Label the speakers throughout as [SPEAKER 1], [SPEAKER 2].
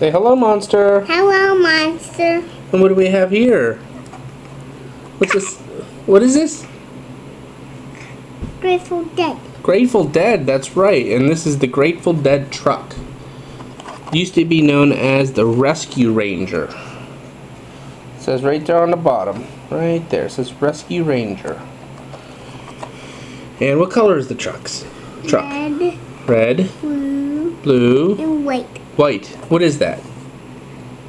[SPEAKER 1] Say hello, Monster.
[SPEAKER 2] Hello, Monster.
[SPEAKER 1] And what do we have here? What's this? What is this?
[SPEAKER 2] Grateful Dead.
[SPEAKER 1] Grateful Dead, that's right. And this is the Grateful Dead truck. Used to be known as the Rescue Ranger. It says right there on the bottom. Right there. It says Rescue Ranger. And what color is the truck? Red. Blue.
[SPEAKER 2] And white.
[SPEAKER 1] White. What is that?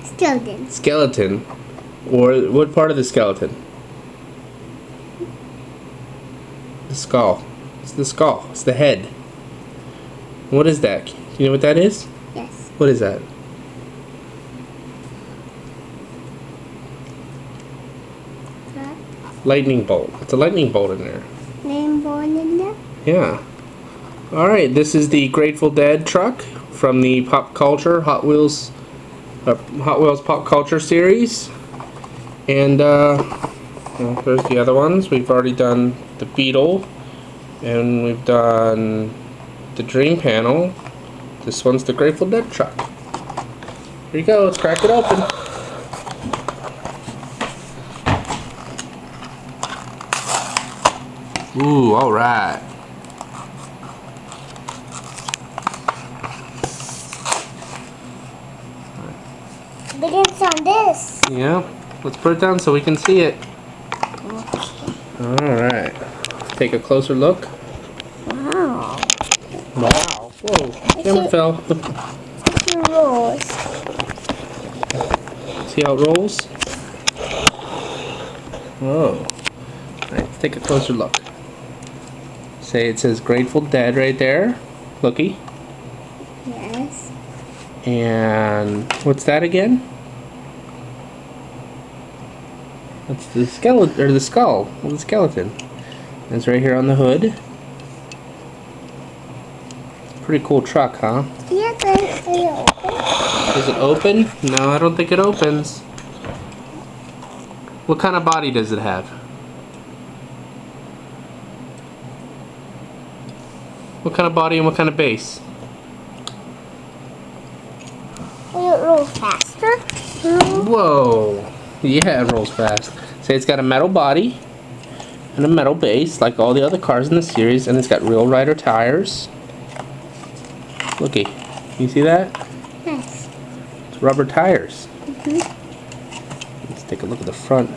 [SPEAKER 2] Skeleton.
[SPEAKER 1] Skeleton. Or what part of the skeleton? The skull. It's the skull. It's the head. What is that? Do you know what that is?
[SPEAKER 2] Yes.
[SPEAKER 1] What is that? Lightning bolt. It's a lightning bolt in there.
[SPEAKER 2] Rainbow in there?
[SPEAKER 1] Yeah. Alright, this is the Grateful Dead truck from the Pop Culture Hot Wheels Pop Culture series. And well, there's the other ones. We've already done the Beetle, and we've done the Dream Panel. This one's the Grateful Dead truck. Here you go, let's crack it open. Ooh, alright.
[SPEAKER 2] Begins on this.
[SPEAKER 1] Yeah, let's put it down so we can see it. Alright. Take a closer look.
[SPEAKER 2] Wow.
[SPEAKER 1] Wow. Whoa, camera fell.
[SPEAKER 2] It rolls.
[SPEAKER 1] See how it rolls? Whoa. Alright, let's take a closer look. Say it says Grateful Dead right there. Looky.
[SPEAKER 2] Yes.
[SPEAKER 1] And what's that again? That's the skeleton, or the skull of the skeleton. It's right here on the hood. Pretty cool truck, huh?
[SPEAKER 2] Yeah, but it's open.
[SPEAKER 1] Does it open? No, I don't think it opens. What kind of body does it have? What kind of body and what kind of base?
[SPEAKER 2] Will it roll faster?
[SPEAKER 1] Whoa! Yeah, it rolls fast. Say it's got a metal body and a metal base, like all the other cars in the series, and it's got real rider tires. Looky, you see that?
[SPEAKER 2] Yes.
[SPEAKER 1] It's rubber tires. Let's take a look at the front.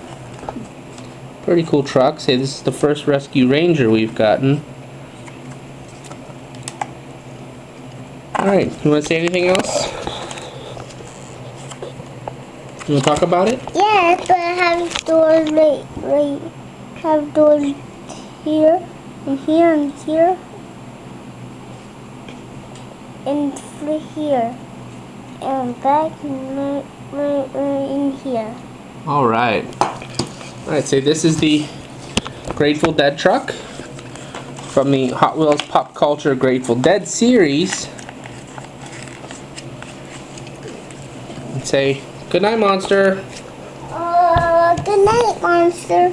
[SPEAKER 1] Pretty cool truck. Say this is the first Rescue Ranger we've gotten. Alright, you want to say anything else? You want to talk about it?
[SPEAKER 2] Yes, but I have doors right. Have doors here, and here, and here, and through here, and back, and right in here.
[SPEAKER 1] Alright. Alright, so this is the Grateful Dead truck from the Hot Wheels Pop Culture Grateful Dead series. And say, good night, Monster.
[SPEAKER 2] Good night, Monster.